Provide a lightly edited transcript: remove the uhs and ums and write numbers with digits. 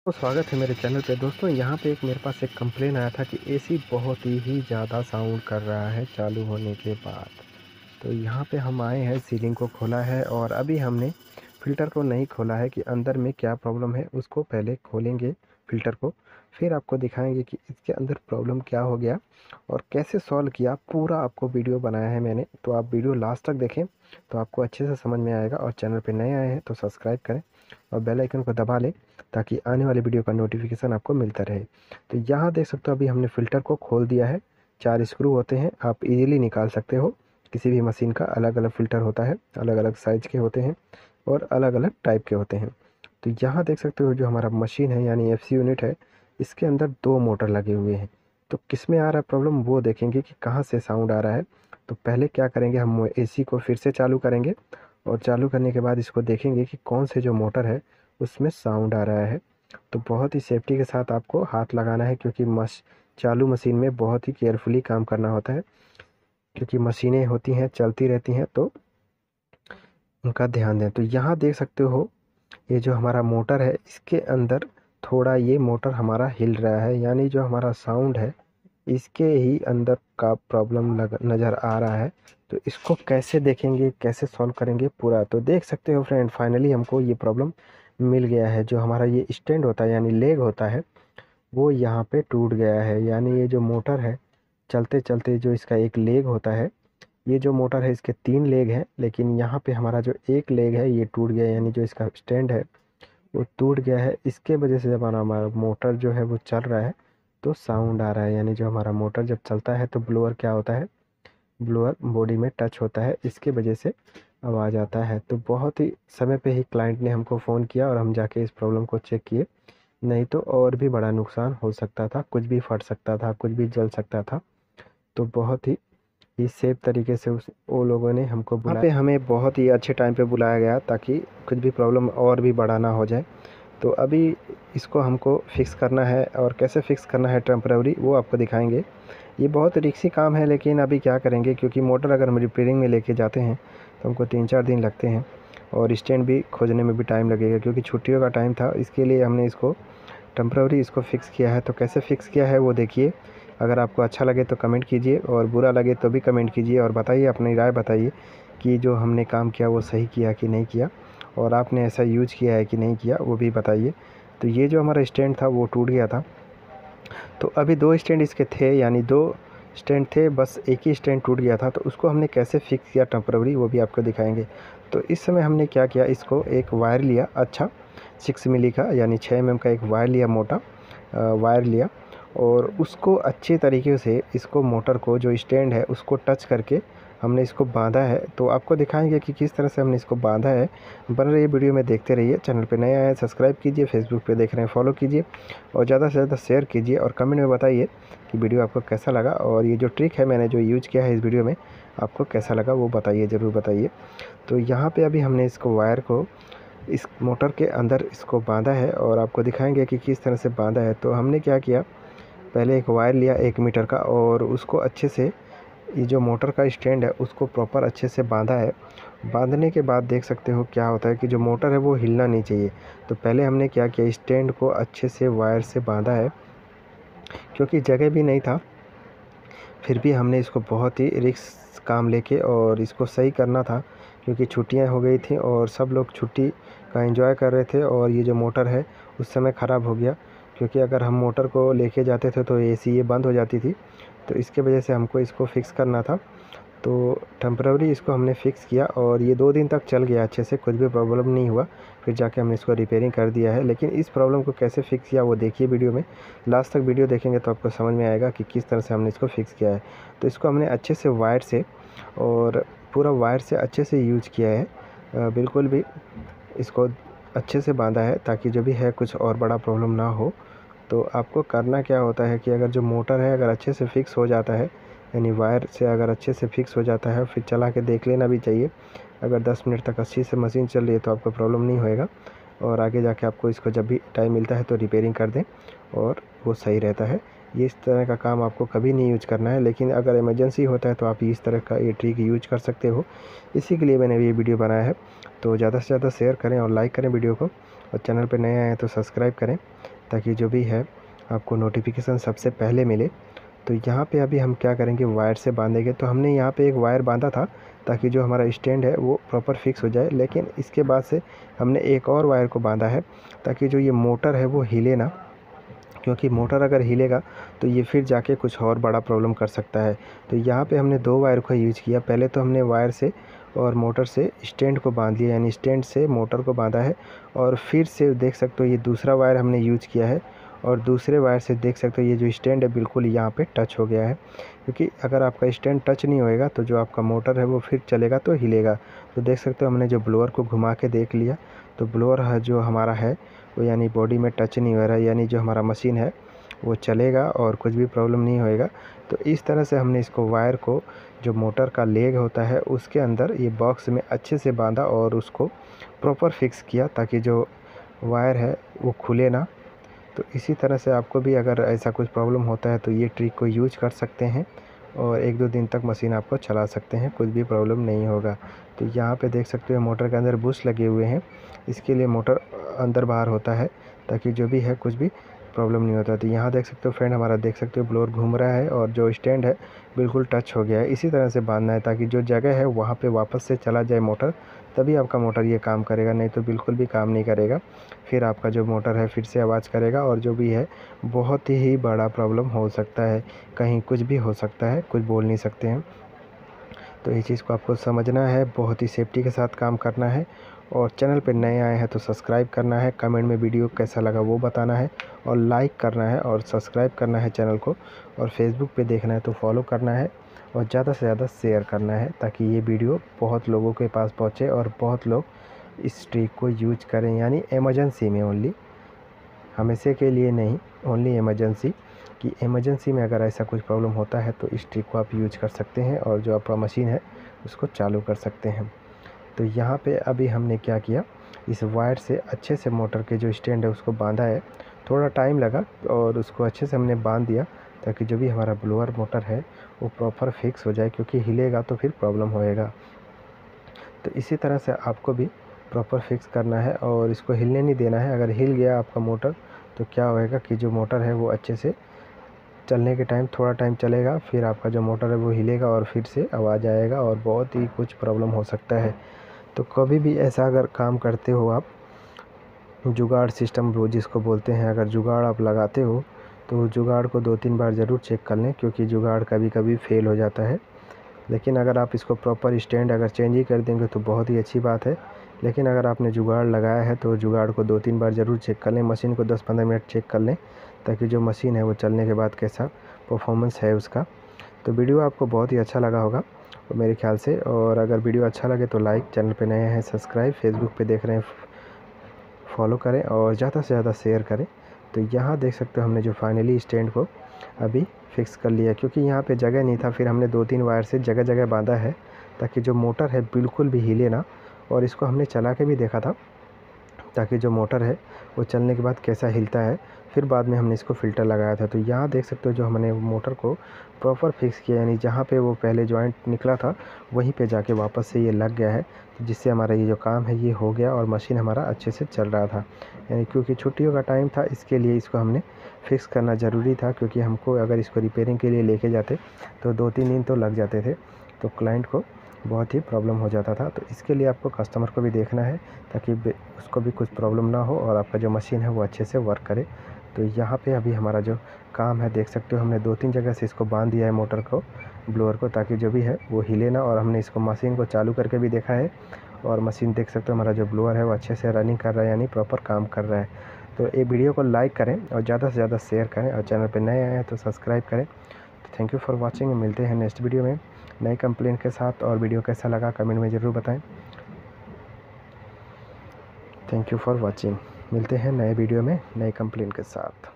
तो स्वागत है मेरे चैनल पे दोस्तों। यहाँ पे एक मेरे पास एक कंप्लेन आया था कि एसी बहुत ही ज़्यादा साउंड कर रहा है चालू होने के बाद। तो यहाँ पे हम आए हैं, सीलिंग को खोला है और अभी हमने फ़िल्टर को नहीं खोला है कि अंदर में क्या प्रॉब्लम है। उसको पहले खोलेंगे फ़िल्टर को, फिर आपको दिखाएंगे कि इसके अंदर प्रॉब्लम क्या हो गया और कैसे सॉल्व किया। पूरा आपको वीडियो बनाया है मैंने, तो आप वीडियो लास्ट तक देखें तो आपको अच्छे से समझ में आएगा। और चैनल पे नए आए हैं तो सब्सक्राइब करें और बेल आइकन को दबा लें ताकि आने वाले वीडियो का नोटिफिकेशन आपको मिलता रहे। तो यहाँ देख सकते हो अभी हमने फ़िल्टर को खोल दिया है। 4 स्क्रू होते हैं, आप इजीली निकाल सकते हो। किसी भी मशीन का अलग अलग फ़िल्टर होता है, अलग अलग साइज़ के होते हैं और अलग अलग टाइप के होते हैं। तो यहाँ देख सकते हो जो हमारा मशीन है यानी एफसी यूनिट है, इसके अंदर 2 मोटर लगे हुए हैं। तो किस में आ रहा है प्रॉब्लम वो देखेंगे कि कहाँ से साउंड आ रहा है। तो पहले क्या करेंगे, हम एसी को फिर से चालू करेंगे और चालू करने के बाद इसको देखेंगे कि कौन से जो मोटर है उसमें साउंड आ रहा है। तो बहुत ही सेफ्टी के साथ आपको हाथ लगाना है, क्योंकि चालू मशीन में बहुत ही केयरफुली काम करना होता है, क्योंकि मशीनें होती हैं चलती रहती हैं, तो उनका ध्यान दें। तो यहाँ देख सकते हो ये जो हमारा मोटर है इसके अंदर थोड़ा ये मोटर हमारा हिल रहा है, यानी जो हमारा साउंड है इसके ही अंदर का प्रॉब्लम नज़र आ रहा है। तो इसको कैसे देखेंगे, कैसे सॉल्व करेंगे पूरा, तो देख सकते हो फ्रेंड, फाइनली हमको ये प्रॉब्लम मिल गया है। जो हमारा ये स्टैंड होता है यानी लेग होता है वो यहाँ पे टूट गया है। यानी ये जो मोटर है चलते चलते जो इसका एक लेग होता है, ये जो मोटर है इसके 3 लेग हैं, लेकिन यहाँ पे हमारा जो एक लेग है ये टूट गया है। यानी जो इसका स्टैंड है वो टूट गया है। इसके वजह से जब हमारा मोटर जो है वो चल रहा है तो साउंड आ रहा है। यानी जो हमारा मोटर जब चलता है तो ब्लोअर क्या होता है, ब्लोअर बॉडी में टच होता है, इसके वजह से आवाज़ आता है। तो बहुत ही समय पे ही क्लाइंट ने हमको फ़ोन किया और हम जाके इस प्रॉब्लम को चेक किए, नहीं तो और भी बड़ा नुकसान हो सकता था, कुछ भी फट सकता था, कुछ भी जल सकता था। तो बहुत ही सेफ तरीके से उस वो लोगों ने हमको बुलाया। यहाँ पे हमें बहुत ही अच्छे टाइम पे बुलाया गया ताकि कुछ भी प्रॉब्लम और भी बड़ा ना हो जाए। तो अभी इसको हमको फिक्स करना है और कैसे फिक्स करना है टेम्पररी वो आपको दिखाएंगे। ये बहुत रिस्की काम है, लेकिन अभी क्या करेंगे, क्योंकि मोटर अगर हम रिपेयरिंग में लेके जाते हैं तो हमको 3-4 दिन लगते हैं और स्टैंड भी खोजने में भी टाइम लगेगा, क्योंकि छुट्टियों का टाइम था। इसके लिए हमने इसको टेम्पररी इसको फ़िक्स किया है। तो कैसे फ़िक्स किया है वो देखिए। अगर आपको अच्छा लगे तो कमेंट कीजिए और बुरा लगे तो भी कमेंट कीजिए और बताइए, अपनी राय बताइए कि जो हमने काम किया वो सही किया कि नहीं किया, और आपने ऐसा यूज़ किया है कि नहीं किया वो भी बताइए। तो ये जो हमारा स्टैंड था वो टूट गया था, तो अभी 2 स्टैंड इसके थे, यानी 2 स्टैंड थे, बस एक ही स्टैंड टूट गया था। तो उसको हमने कैसे फ़िक्स किया टेम्पररी वो भी आपको दिखाएंगे। तो इस समय हमने क्या किया, इसको एक वायर लिया अच्छा 6 मिली का, यानी 6 mm का एक वायर लिया, मोटा वायर लिया, और उसको अच्छे तरीके से इसको मोटर को जो स्टैंड है उसको टच करके हमने इसको बांधा है। तो आपको दिखाएंगे कि किस तरह से हमने इसको बांधा है। बन रही वीडियो में देखते रहिए। चैनल पे नए आए हैं सब्सक्राइब कीजिए, फेसबुक पे देख रहे हैं फॉलो कीजिए और ज़्यादा से ज़्यादा शेयर कीजिए और कमेंट में बताइए कि वीडियो आपको कैसा लगा, और ये जो ट्रिक है मैंने जो यूज किया है इस वीडियो में आपको कैसा लगा वो बताइए, ज़रूर बताइए। तो यहाँ पे अभी हमने इसको वायर को इस मोटर के अंदर इसको बांधा है और आपको दिखाएंगे कि किस तरह से बांधा है। तो हमने क्या किया, पहले एक वायर लिया 1 मीटर का और उसको अच्छे से, ये जो मोटर का स्टैंड है उसको प्रॉपर अच्छे से बांधा है। बांधने के बाद देख सकते हो क्या होता है कि जो मोटर है वो हिलना नहीं चाहिए। तो पहले हमने क्या किया, स्टैंड को अच्छे से वायर से बांधा है, क्योंकि जगह भी नहीं था, फिर भी हमने इसको बहुत ही रिस्क काम लेके और इसको सही करना था, क्योंकि छुट्टियां हो गई थी और सब लोग छुट्टी का एंजॉय कर रहे थे। और ये जो मोटर है उस समय ख़राब हो गया, क्योंकि अगर हम मोटर को लेके जाते थे तो एसी ये बंद हो जाती थी। तो इसके वजह से हमको इसको फिक्स करना था। तो टेम्पररी इसको हमने फ़िक्स किया और ये 2 दिन तक चल गया अच्छे से, कुछ भी प्रॉब्लम नहीं हुआ। फिर जाके हमने इसको रिपेयरिंग कर दिया है। लेकिन इस प्रॉब्लम को कैसे फ़िक्स किया वो देखिए वीडियो में, लास्ट तक वीडियो देखेंगे तो आपको समझ में आएगा कि किस तरह से हमने इसको फ़िक्स किया है। तो इसको हमने अच्छे से वायर से, और पूरा वायर से अच्छे से यूज किया है, बिल्कुल भी इसको अच्छे से बांधा है ताकि जो भी है कुछ और बड़ा प्रॉब्लम ना हो। तो आपको करना क्या होता है कि अगर जो मोटर है अगर अच्छे से फिक्स हो जाता है, यानी वायर से अगर अच्छे से फिक्स हो जाता है, फिर चला के देख लेना भी चाहिए। अगर 10 मिनट तक अच्छी से मशीन चल रही है तो आपको प्रॉब्लम नहीं होएगा, और आगे जाके आपको इसको जब भी टाइम मिलता है तो रिपेयरिंग कर दें और वो सही रहता है। ये इस तरह का काम आपको कभी नहीं यूज करना है, लेकिन अगर इमरजेंसी होता है तो आप इस तरह का ये ट्रिक यूज कर सकते हो। इसी के लिए मैंने ये वीडियो बनाया है। तो ज़्यादा से ज़्यादा शेयर करें और लाइक करें वीडियो को, और चैनल पर नए आए हैं तो सब्सक्राइब करें। ताकि जो भी है आपको नोटिफिकेशन सबसे पहले मिले। तो यहाँ पे अभी हम क्या करेंगे, वायर से बांधेंगे। तो हमने यहाँ पे एक वायर बांधा था ताकि जो हमारा स्टैंड है वो प्रॉपर फिक्स हो जाए, लेकिन इसके बाद से हमने एक और वायर को बांधा है ताकि जो ये मोटर है वो हिले ना, क्योंकि मोटर अगर हिलेगा तो ये फिर जाके कुछ और बड़ा प्रॉब्लम कर सकता है। तो यहाँ पे हमने 2 वायर का यूज़ किया। पहले तो हमने वायर से और मोटर से स्टैंड को बांध लिया, यानी स्टैंड से मोटर को बांधा है। और फिर से देख सकते हो ये दूसरा वायर हमने यूज़ किया है, और दूसरे वायर से देख सकते हो ये जो स्टैंड है बिल्कुल यहाँ पे टच हो गया है। क्योंकि अगर आपका स्टैंड टच नहीं होएगा तो जो आपका मोटर है वो फिर चलेगा तो हिलेगा। तो देख सकते हो हमने जो ब्लोअर को घुमा के देख लिया, तो ब्लोअर है जो हमारा है वो यानी बॉडी में टच नहीं हो रहा है, यानी जो हमारा मशीन है वो चलेगा और कुछ भी प्रॉब्लम नहीं होएगा। तो इस तरह से हमने इसको वायर को जो मोटर का लेग होता है उसके अंदर ये बॉक्स में अच्छे से बांधा और उसको प्रॉपर फिक्स किया ताकि जो वायर है वो खुले ना। तो इसी तरह से आपको भी अगर ऐसा कुछ प्रॉब्लम होता है तो ये ट्रिक को यूज कर सकते हैं और 1-2 दिन तक मशीन आपको चला सकते हैं, कुछ भी प्रॉब्लम नहीं होगा। तो यहाँ पे देख सकते हो मोटर के अंदर बुश लगे हुए हैं, इसके लिए मोटर अंदर बाहर होता है ताकि जो भी है कुछ भी प्रॉब्लम नहीं होता। तो यहाँ देख सकते हो फ्रेंड, हमारा देख सकते हो ब्लोअर घूम रहा है और जो स्टैंड है बिल्कुल टच हो गया है। इसी तरह से बांधना है ताकि जो जगह है वहाँ पे वापस से चला जाए मोटर, तभी आपका मोटर ये काम करेगा, नहीं तो बिल्कुल भी काम नहीं करेगा। फिर आपका जो मोटर है फिर से आवाज़ करेगा और जो भी है बहुत ही बड़ा प्रॉब्लम हो सकता है, कहीं कुछ भी हो सकता है, कुछ बोल नहीं सकते हैं। तो ये चीज़ को आपको समझना है, बहुत ही सेफ्टी के साथ काम करना है। और चैनल पे नए आए हैं तो सब्सक्राइब करना है, कमेंट में वीडियो कैसा लगा वो बताना है, और लाइक करना है और सब्सक्राइब करना है चैनल को, और फेसबुक पे देखना है तो फॉलो करना है और ज़्यादा से ज़्यादा शेयर करना है ताकि ये वीडियो बहुत लोगों के पास पहुँचे और बहुत लोग इस ट्रिक को यूज करें, यानी इमरजेंसी में ओनली, हमेशा के लिए नहीं, ओनली इमरजेंसी। कि इमरजेंसी में अगर ऐसा कुछ प्रॉब्लम होता है तो इस ट्रिक को आप यूज कर सकते हैं और जो आपका मशीन है उसको चालू कर सकते हैं। तो यहाँ पे अभी हमने क्या किया, इस वायर से अच्छे से मोटर के जो स्टैंड है उसको बांधा है। थोड़ा टाइम लगा और उसको अच्छे से हमने बांध दिया ताकि जो भी हमारा ब्लोअर मोटर है वो प्रॉपर फिक्स हो जाए, क्योंकि हिलेगा तो फिर प्रॉब्लम होएगा। तो इसी तरह से आपको भी प्रॉपर फिक्स करना है और इसको हिलने नहीं देना है। अगर हिल गया आपका मोटर तो क्या होएगा कि जो मोटर है वो अच्छे से चलने के टाइम थोड़ा टाइम चलेगा, फिर आपका जो मोटर है वो हिलेगा और फिर से आवाज़ आएगा और बहुत ही कुछ प्रॉब्लम हो सकता है। तो कभी भी ऐसा अगर काम करते हो आप, जुगाड़ सिस्टम वो जिसको बोलते हैं, अगर जुगाड़ आप लगाते हो तो जुगाड़ को 2-3 बार ज़रूर चेक कर लें, क्योंकि जुगाड़ कभी कभी फेल हो जाता है। लेकिन अगर आप इसको प्रॉपर स्टैंड अगर चेंज ही कर देंगे तो बहुत ही अच्छी बात है। लेकिन अगर आपने जुगाड़ लगाया है तो जुगाड़ को 2-3 बार ज़रूर चेक कर लें, मशीन को 10-15 मिनट चेक कर लें ताकि जो मशीन है वो चलने के बाद कैसा परफॉर्मेंस है उसका। तो वीडियो आपको बहुत ही अच्छा लगा होगा मेरे ख्याल से, और अगर वीडियो अच्छा लगे तो लाइक, चैनल पे नए हैं सब्सक्राइब, फेसबुक पे देख रहे हैं फॉलो करें और ज़्यादा से ज़्यादा शेयर करें। तो यहाँ देख सकते हो हमने जो फाइनली स्टैंड को अभी फिक्स कर लिया, क्योंकि यहाँ पे जगह नहीं था, फिर हमने 2-3 वायर से जगह जगह बांधा है ताकि जो मोटर है बिल्कुल भी हिले ना। और इसको हमने चला के भी देखा था ताकि जो मोटर है वो चलने के बाद कैसा हिलता है, फिर बाद में हमने इसको फ़िल्टर लगाया था। तो यहाँ देख सकते हो जो हमने मोटर को प्रॉपर फिक्स किया, यानी जहाँ पे वो पहले जॉइंट निकला था वहीं पे जाके वापस से ये लग गया है, तो जिससे हमारा ये जो काम है ये हो गया और मशीन हमारा अच्छे से चल रहा था। यानी क्योंकि छुट्टियों का टाइम था इसके लिए इसको हमने फिक्स करना ज़रूरी था, क्योंकि हमको अगर इसको रिपेयरिंग के लिए लेके जाते तो 2-3 दिन तो लग जाते थे, तो क्लाइंट को बहुत ही प्रॉब्लम हो जाता था। तो इसके लिए आपको कस्टमर को भी देखना है ताकि उसको भी कुछ प्रॉब्लम ना हो और आपका जो मशीन है वो अच्छे से वर्क करे। तो यहाँ पे अभी हमारा जो काम है देख सकते हो हमने 2-3 जगह से इसको बांध दिया है मोटर को, ब्लोअर को, ताकि जो भी है वो हिले ना। और हमने इसको मशीन को चालू करके भी देखा है और मशीन देख सकते हो हमारा जो ब्लोअर है वो अच्छे से रनिंग कर रहा है, यानी प्रॉपर काम कर रहा है। तो ये वीडियो को लाइक करें और ज़्यादा से ज़्यादा शेयर करें, और चैनल पर नए आए हैं तो सब्सक्राइब करें। तो थैंक यू फॉर वॉचिंग, मिलते हैं नेक्स्ट वीडियो में नई कंप्लेंट के साथ, और वीडियो कैसा लगा कमेंट में ज़रूर बताएं। थैंक यू फॉर वॉचिंग, मिलते हैं नए वीडियो में नई कंप्लेंट के साथ।